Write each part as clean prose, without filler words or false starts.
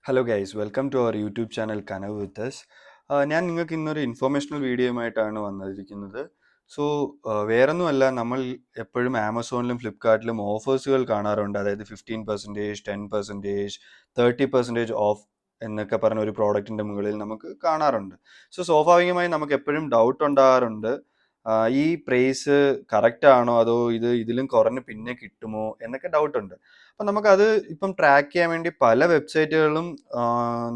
Hello guys, welcome to our YouTube channel Kanavu with us. ഞാൻ നിങ്ങൾക്ക് ഇന്നൊരു ഇൻഫോർമേഷണൽ വീഡിയോയുമായിട്ടാണ് വന്നിരിക്കുന്നത്. സോ വേറൊന്നുമല്ല, നമ്മൾ എപ്പോഴും ആമസോണിലും ഫ്ലിപ്കാർട്ടിലും ഓഫേഴ്സുകൾ കാണാറുണ്ട്. അതായത് 15%, 10%, 30% ഓഫ് എന്നൊക്കെ പറഞ്ഞ ഒരു പ്രോഡക്റ്റിൻ്റെ മുകളിൽ നമുക്ക് കാണാറുണ്ട്. സോ സ്വാഭാവികമായി നമുക്ക് എപ്പോഴും ഡൗട്ട് ഉണ്ടാകാറുണ്ട്, ഈ പ്രൈസ് കറക്റ്റ് ആണോ അതോ ഇതിലും കുറഞ്ഞ് പിന്നെ കിട്ടുമോ എന്നൊക്കെ ഡൗട്ടുണ്ട്. അപ്പം നമുക്കത് ഇപ്പം ട്രാക്ക് ചെയ്യാൻ വേണ്ടി പല വെബ്സൈറ്റുകളിലും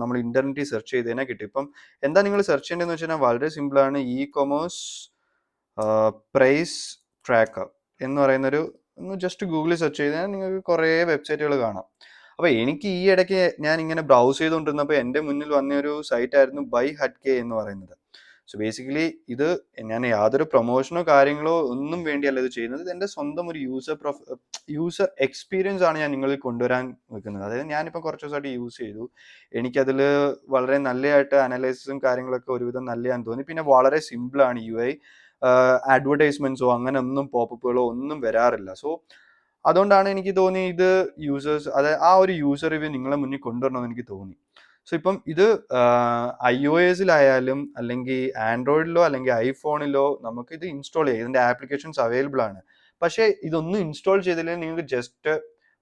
നമ്മൾ ഇന്റർനെറ്റിൽ സെർച്ച് ചെയ്ത് തന്നെ കിട്ടും. ഇപ്പം എന്താ നിങ്ങൾ സെർച്ച് ചെയ്യേണ്ടതെന്ന് വെച്ചാൽ വളരെ സിമ്പിളാണ്. ഇ കൊമേഴ്സ് പ്രൈസ് ട്രാക്കർ എന്ന് പറയുന്നൊരു ഒന്ന് ജസ്റ്റ് ഗൂഗിളിൽ സെർച്ച് ചെയ്താൽ നിങ്ങൾക്ക് കുറേ വെബ്സൈറ്റുകൾ കാണാം. അപ്പോൾ എനിക്ക് ഈ ഇടയ്ക്ക് ഞാൻ ഇങ്ങനെ ബ്രൗസ് ചെയ്തുകൊണ്ടിരുന്നപ്പോൾ എൻ്റെ മുന്നിൽ വന്നൊരു സൈറ്റായിരുന്നു ബൈ ഹട്ട്കെ എന്ന് പറയുന്നത്. സോ ബേസിക്കലി ഇത് ഞാൻ യാതൊരു പ്രൊമോഷനോ കാര്യങ്ങളോ ഒന്നും വേണ്ടിയല്ല ഇത് ചെയ്യുന്നത്. ഇത് എൻ്റെ സ്വന്തം ഒരു യൂസർ എക്സ്പീരിയൻസ് ആണ് ഞാൻ നിങ്ങളിൽ കൊണ്ടുവരാൻ വെക്കുന്നത്. അതായത് ഞാനിപ്പോൾ കുറച്ച് ദിവസമായിട്ട് യൂസ് ചെയ്തു. എനിക്കതിൽ വളരെ നല്ലതായിട്ട് അനലൈസിസും കാര്യങ്ങളൊക്കെ ഒരുവിധം നല്ലതാണെന്ന് തോന്നി. പിന്നെ വളരെ സിമ്പിളാണ് UI. അഡ്വർടൈസ്മെന്റ്സോ അങ്ങനെ ഒന്നും പോപ്പപ്പുകളോ ഒന്നും വരാറില്ല. സോ അതുകൊണ്ടാണ് എനിക്ക് തോന്നി ഇത് ആ ഒരു യൂസർ റിവ്യൂ നിങ്ങളെ മുന്നിൽ കൊണ്ടുവരണമെന്ന് എനിക്ക് തോന്നി. സോ ഇപ്പം ഇത് iOS-ലായാലും അല്ലെങ്കിൽ ആൻഡ്രോയിഡിലോ അല്ലെങ്കിൽ ഐഫോണിലോ നമുക്ക് ഇത് ഇൻസ്റ്റാൾ ചെയ്യാം. ഇതിൻ്റെ ആപ്ലിക്കേഷൻസ് അവൈലബിൾ ആണ്. പക്ഷേ ഇതൊന്നും ഇൻസ്റ്റാൾ ചെയ്തില്ലെങ്കിൽ നിങ്ങൾക്ക് ജസ്റ്റ്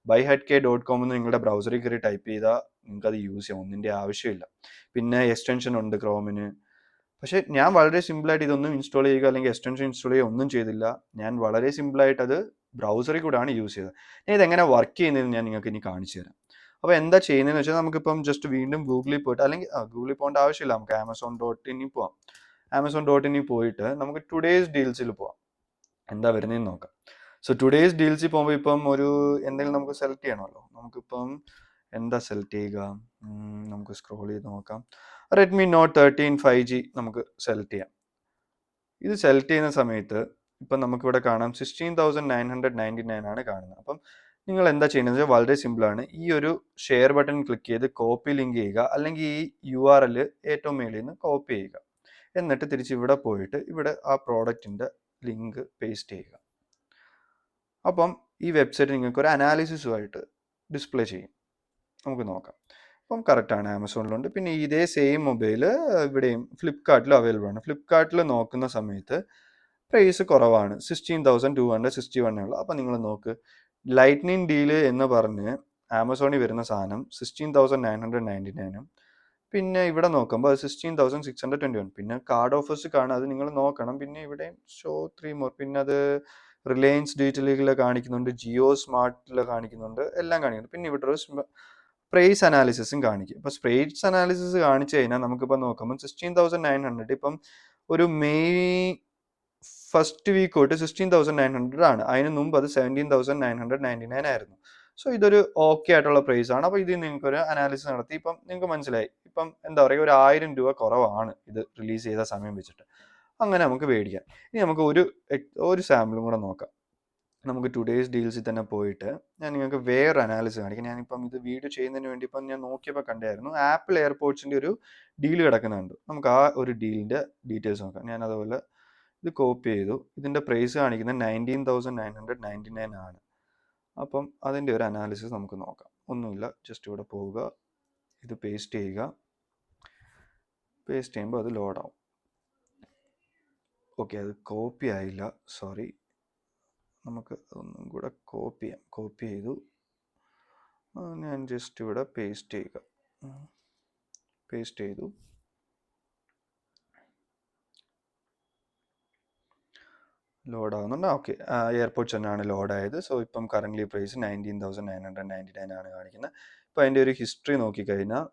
byhutke.com എന്ന് നിങ്ങളുടെ ബ്രൗസറിൽ കയറി ടൈപ്പ് ചെയ്താൽ നിങ്ങൾക്ക് അത് യൂസ് ചെയ്യാം. ഒന്നിൻ്റെ ആവശ്യമില്ല. പിന്നെ എക്സ്റ്റൻഷൻ ഉണ്ട് ക്രോമിന്. പക്ഷേ ഞാൻ വളരെ സിമ്പിളായിട്ട് ഇതൊന്നും ഇൻസ്റ്റാൾ ചെയ്യുക അല്ലെങ്കിൽ എക്സ്റ്റൻഷൻ ഇൻസ്റ്റാൾ ചെയ്യുക ഒന്നും ചെയ്തില്ല. ഞാൻ വളരെ സിമ്പിളായിട്ട് അത് ബ്രൗസറിൽ കൂടെയാണ് യൂസ് ചെയ്തത്. ഞാൻ ഇതെങ്ങനെ വർക്ക് ചെയ്യുന്നതെന്ന് ഞാൻ നിങ്ങൾക്ക് ഇനി കാണിച്ചു തരാം. അപ്പോൾ എന്താ ചെയ്യുന്നതെന്ന് വെച്ചാൽ നമുക്കിപ്പം ജസ്റ്റ് വീണ്ടും ഗൂഗിളിൽ പോയിട്ട്, അല്ലെങ്കിൽ ഗൂഗിളിൽ പോകേണ്ട ആവശ്യമില്ല, നമുക്ക് amazon.in പോവാം. amazon.in പോയിട്ട് നമുക്ക് ടുഡേയ്സ് ഡീൽസിൽ പോവാം. എന്താ വരുന്നതെന്ന് നോക്കാം. സോ ടുഡേയ്സ് ഡീൽസിൽ പോകുമ്പോൾ ഇപ്പം എന്തെങ്കിലും നമുക്ക് സെലക്ട് ചെയ്യണമല്ലോ. നമുക്കിപ്പം എന്താ സെലക്ട് ചെയ്യുക? നമുക്ക് സ്ക്രോൾ ചെയ്ത് നോക്കാം. റെഡ്മി നോട്ട് 13 5G നമുക്ക് സെലക്ട് ചെയ്യാം. ഇത് സെലക്ട് ചെയ്യുന്ന സമയത്ത് ഇപ്പം നമുക്കിവിടെ കാണാം 16,999 ആണ് കാണുന്നത്. അപ്പം നിങ്ങൾ എന്താ ചെയ്യുന്നത് വെച്ചാൽ വളരെ സിമ്പിളാണ്. ഈ ഒരു ഷെയർ ബട്ടൺ ക്ലിക്ക് ചെയ്ത് കോപ്പി ലിങ്ക് ചെയ്യുക, അല്ലെങ്കിൽ ഈ URL ഏറ്റവും മേളിൽ നിന്ന് കോപ്പി ചെയ്യുക. എന്നിട്ട് തിരിച്ച് ഇവിടെ പോയിട്ട് ഇവിടെ ആ പ്രോഡക്റ്റിൻ്റെ ലിങ്ക് പേസ്റ്റ് ചെയ്യുക. അപ്പം ഈ വെബ്സൈറ്റ് നിങ്ങൾക്ക് ഒരു അനാലിസിസുമായിട്ട് ഡിസ്പ്ലേ ചെയ്യും. നമുക്ക് നോക്കാം. അപ്പം കറക്റ്റാണ്, ആമസോണിലുണ്ട്. പിന്നെ ഇതേ സെയിം മൊബൈൽ ഇവിടെയും ഫ്ലിപ്കാർട്ടിലും അവൈലബിൾ ആണ്. ഫ്ലിപ്കാർട്ടിൽ നോക്കുന്ന സമയത്ത് പ്രൈസ് കുറവാണ്, 16,261 ഉള്ളു. അപ്പം നിങ്ങൾ നോക്ക്, ലൈറ്റ്നിങ് ഡീല് എന്ന് പറഞ്ഞ് ആമസോണിൽ വരുന്ന സാധനം 16,999 പിന്നെ ഇവിടെ നോക്കുമ്പോൾ 16,621. പിന്നെ കാർഡ് ഓഫേഴ്സ് കാണാം, അത് നിങ്ങൾ നോക്കണം. പിന്നെ ഇവിടെ ഷോ 3 മോർ, പിന്നെ അത് റിലയൻസ് ഡിജിറ്റലിൽ കാണിക്കുന്നുണ്ട്, ജിയോ സ്മാർട്ടിൽ കാണിക്കുന്നുണ്ട്, എല്ലാം കാണിക്കുന്നുണ്ട്. പിന്നെ ഇവിടെ ഒരു പ്രൈസ് അനാലിസിസും കാണിക്കും. ഇപ്പോൾ പ്രൈസ് അനാലിസിസ് കാണിച്ചു കഴിഞ്ഞാൽ നമുക്കിപ്പോൾ നോക്കുമ്പോൾ 16,900 ഇപ്പം ഒരു മെയ് ഫസ്റ്റ് വീക്ക് തൊട്ട് 16,900 ആണ്. അതിന് മുമ്പ് അത് 17,999 ആയിരുന്നു. സോ ഇതൊരു ഓക്കെ ആയിട്ടുള്ള പ്രൈസ് ആണ്. അപ്പോൾ ഇതിൽ നിങ്ങൾക്കൊരു അനാലിസിസ് നടത്തി ഇപ്പം നിങ്ങൾക്ക് മനസ്സിലായി, ഇപ്പം എന്താ പറയുക, ഒരു 1000 രൂപ കുറവാണ് ഇത് റിലീസ് ചെയ്ത സമയം വെച്ചിട്ട്. അങ്ങനെ നമുക്ക് മേടിക്കാം. ഇനി നമുക്ക് ഒരു സാമ്പിളും കൂടെ നോക്കാം. നമുക്ക് ടുഡേയ്സ് ഡീൽസിൽ തന്നെ പോയിട്ട് ഞാൻ നിങ്ങൾക്ക് വേറെ അനാലിസിസ് കാണിക്കാം. ഞാനിപ്പം ഇത് വീഡിയോ ചെയ്യുന്നതിന് വേണ്ടി ഇപ്പം ഞാൻ നോക്കിയപ്പോൾ കണ്ടായിരുന്നു, ആപ്പിൾ എയർപോർട്സിൻ്റെ ഒരു ഡീൽ കിടക്കുന്നുണ്ട്. നമുക്ക് ആ ഒരു ഡീലിൻ്റെ ഡീറ്റെയിൽസ് നോക്കാം. ഞാൻ അതുപോലെ ഇത് കോപ്പി ചെയ്തു. ഇതിൻ്റെ പ്രൈസ് കാണിക്കുന്നത് 19,999 ആണ്. അപ്പം അതിൻ്റെ ഒരു അനാലിസിസ് നമുക്ക് നോക്കാം. ഒന്നുമില്ല, ജസ്റ്റ് ഇവിടെ പോവുക, ഇത് പേസ്റ്റ് ചെയ്യുക. പേസ്റ്റ് ചെയ്യുമ്പോൾ അത് ലോഡാവും. ഓക്കെ, അത് കോപ്പി ആയില്ല, സോറി. നമുക്ക് ഒന്നും കൂടെ കോപ്പി ചെയ്യാം. കോപ്പി ചെയ്തു, ഞാൻ ജസ്റ്റ് ഇവിടെ പേസ്റ്റ് ചെയ്യുക. പേസ്റ്റ് ചെയ്തു. ലോഡ് ആവുന്നുണ്ട്. ഓക്കെ, എയർപോർട്ട്സ് തന്നെയാണ് ലോഡായത്. സോ ഇപ്പം കറൻ്റ്ലി പ്രൈസ് 19,999 ആണ് കാണിക്കുന്നത്. ഇപ്പം അതിൻ്റെ ഒരു ഹിസ്റ്ററി നോക്കിക്കഴിഞ്ഞാൽ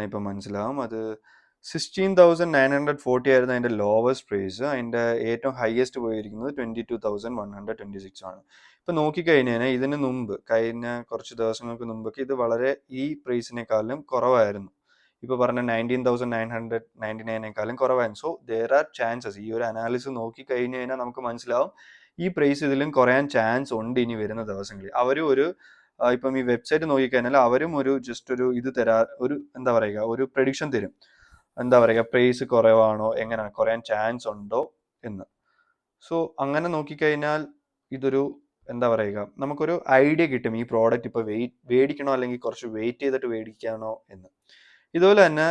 ഇപ്പം മനസ്സിലാവും. അത് 16,940 ആയിരുന്നു അതിൻ്റെ ലോവസ്റ്റ് പ്രൈസ്. അതിൻ്റെ ഏറ്റവും ഹയസ്റ്റ് പോയിരിക്കുന്നത് 22,126 ആണ്. ഇപ്പം നോക്കിക്കഴിഞ്ഞാൽ ഇതിന് മുമ്പ് കഴിഞ്ഞ കുറച്ച് ദിവസങ്ങൾക്ക് മുമ്പൊക്കെ ഇത് വളരെ ഈ പ്രൈസിനേക്കാളും കുറവായിരുന്നു. ഇപ്പോൾ പറഞ്ഞ 19,999 കുറവായിരുന്നു. സോ ദർ ആർ ചാൻസസ്, ഈ ഒരു അനാലിസിസ് നോക്കിക്കഴിഞ്ഞ് കഴിഞ്ഞാൽ നമുക്ക് മനസ്സിലാവും ഈ പ്രൈസ് ഇതിലും കുറയാൻ ചാൻസ് ഉണ്ട് ഇനി വരുന്ന ദിവസങ്ങളിൽ. അവരും ഒരു ഇപ്പം ഈ വെബ്സൈറ്റ് നോക്കിക്കഴിഞ്ഞാൽ അവരും ഒരു ജസ്റ്റ് ഒരു ഇത് ഒരു എന്താ പറയുക, ഒരു പ്രഡിക്ഷൻ തരും. എന്താ പറയുക, പ്രൈസ് കുറവാണോ, എങ്ങനെയാണ് കുറയാൻ ചാൻസ് ഉണ്ടോ എന്ന്. സോ അങ്ങനെ നോക്കിക്കഴിഞ്ഞാൽ ഇതൊരു എന്താ പറയുക, നമുക്കൊരു ഐഡിയ കിട്ടും ഈ പ്രോഡക്റ്റ് ഇപ്പോൾ മേടിക്കണോ അല്ലെങ്കിൽ കുറച്ച് വെയിറ്റ് ചെയ്തിട്ട് മേടിക്കണോ എന്ന്. ഇതുപോലെ തന്നെ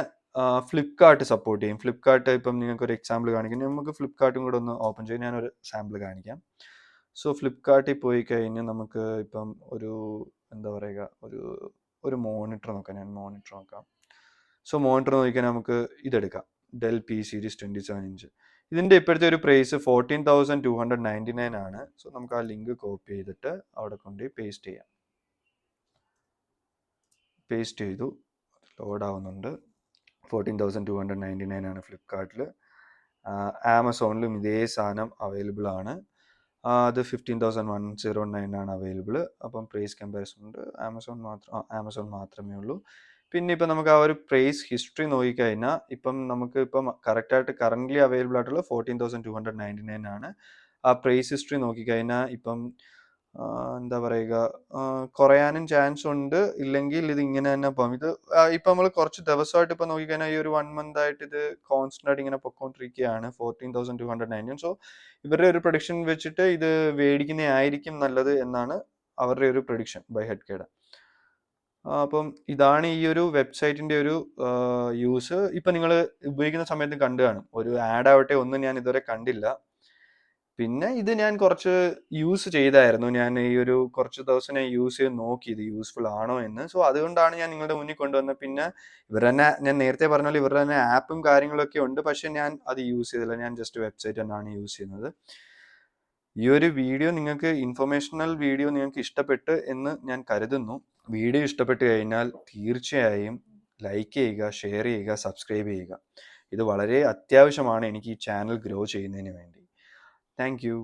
ഫ്ലിപ്കാർട്ട് സപ്പോർട്ട് ചെയ്യും. ഫ്ലിപ്കാർട്ട് ഇപ്പം നിങ്ങൾക്ക് ഒരു എക്സാമ്പിൾ കാണിക്കും. നമുക്ക് ഫ്ലിപ്കാർട്ടും കൂടെ ഒന്ന് ഓപ്പൺ ചെയ്യും. ഞാനൊരു സാമ്പിൾ കാണിക്കാം. സോ ഫ്ലിപ്കാർട്ടിൽ പോയി കഴിഞ്ഞ് നമുക്ക് ഇപ്പം ഒരു എന്താ പറയുക, ഒരു മോണിറ്റർ നോക്കാം. ഞാൻ മോണിറ്റർ നോക്കാം. സോ മോണിറ്റർ നോക്കിയാൽ നമുക്ക് ഇതെടുക്കാം, ഡെൽ പി സീരീസ് 27 ഇഞ്ച്. ഇതിൻ്റെ ഇപ്പോഴത്തെ ഒരു പ്രൈസ് 14,299 ആണ്. സോ നമുക്ക് ആ ലിങ്ക് കോപ്പി ചെയ്തിട്ട് അവിടെ കൊണ്ട് പേസ്റ്റ് ചെയ്യാം. പേസ്റ്റ് ചെയ്തു, ലോഡ് ആവുന്നുണ്ട്. 14,299 ആണ് ഫ്ലിപ്കാർട്ടിൽ. ആമസോണിലും ഇതേ സാധനം അവൈലബിൾ ആണ്. അത് 15,109 ആണ് അവൈലബിൾ. അപ്പം പ്രൈസ് കമ്പാരിസൺ ഉണ്ട്. ആമസോൺ മാത്രമേ ഉള്ളൂ. പിന്നെ ഇപ്പം നമുക്ക് ആ ഒരു പ്രൈസ് ഹിസ്റ്ററി നോക്കിക്കഴിഞ്ഞാൽ ഇപ്പം നമുക്ക് ഇപ്പം കറക്റ്റായിട്ട് കറൻ്റ്ലി അവൈലബിൾ ആയിട്ടുള്ള 14,299 ആണ്. ആ പ്രൈസ് ഹിസ്റ്ററി നോക്കിക്കഴിഞ്ഞാൽ ഇപ്പം എന്താ പറയുക, കുറയാനും ചാൻസ് ഉണ്ട്, ഇല്ലെങ്കിൽ ഇത് ഇങ്ങനെ തന്നെ പോകും. ഇത് ഇപ്പം നമ്മൾ കുറച്ച് ദിവസമായിട്ട് ഇപ്പം നോക്കിക്കഴിഞ്ഞാൽ ഈ ഒരു 1 month ആയിട്ട് ഇത് കോൺസ്റ്റന്റ് ആയിട്ട് ഇങ്ങനെ പൊക്കോണ്ടിരിക്കുകയാണ് 14,299. സോ ഇവരുടെ ഒരു പ്രൊഡിക്ഷൻ വെച്ചിട്ട് ഇത് മേടിക്കുന്ന ആയിരിക്കും നല്ലത് എന്നാണ് അവരുടെ ഒരു പ്രൊഡിക്ഷൻ ബൈ ഹെഡ്കേയുടെ. അപ്പം ഇതാണ് ഈ ഒരു വെബ്സൈറ്റിന്റെ ഒരു യൂസ്. ഇപ്പം നിങ്ങൾ ഉപയോഗിക്കുന്ന സമയത്ത് കണ്ടു കാണും, ഒരു ആഡ് ആവട്ടെ ഒന്നും ഞാൻ ഇതുവരെ കണ്ടില്ല. പിന്നെ ഇത് ഞാൻ കുറച്ച് യൂസ് ചെയ്തായിരുന്നു. ഞാൻ ഈ ഒരു കുറച്ച് ദിവസം ഞാൻ യൂസ് ചെയ്ത് നോക്കി ഇത് യൂസ്ഫുൾ ആണോ എന്ന്. സോ അതുകൊണ്ടാണ് ഞാൻ നിങ്ങളുടെ മുന്നിൽ കൊണ്ടുവന്നത്. പിന്നെ ഇവർ തന്നെ, ഞാൻ നേരത്തെ പറഞ്ഞ പോലെ ഇവരുടെ തന്നെ ആപ്പും കാര്യങ്ങളൊക്കെ ഉണ്ട്, പക്ഷെ ഞാൻ അത് യൂസ് ചെയ്തില്ല. ഞാൻ ജസ്റ്റ് വെബ്സൈറ്റ് തന്നെയാണ് യൂസ് ചെയ്യുന്നത്. ഈ ഒരു വീഡിയോ നിങ്ങൾക്ക് ഇൻഫർമേഷണൽ വീഡിയോ നിങ്ങൾക്ക് ഇഷ്ടപ്പെട്ട് എന്ന് ഞാൻ കരുതുന്നു. വീഡിയോ ഇഷ്ടപ്പെട്ട് കഴിഞ്ഞാൽ തീർച്ചയായും ലൈക്ക് ചെയ്യുക, ഷെയർ ചെയ്യുക, സബ്സ്ക്രൈബ് ചെയ്യുക. ഇത് വളരെ അത്യാവശ്യമാണ് എനിക്ക് ഈ ചാനൽ ഗ്രോ ചെയ്യുന്നതിന് വേണ്ടി. Thank you.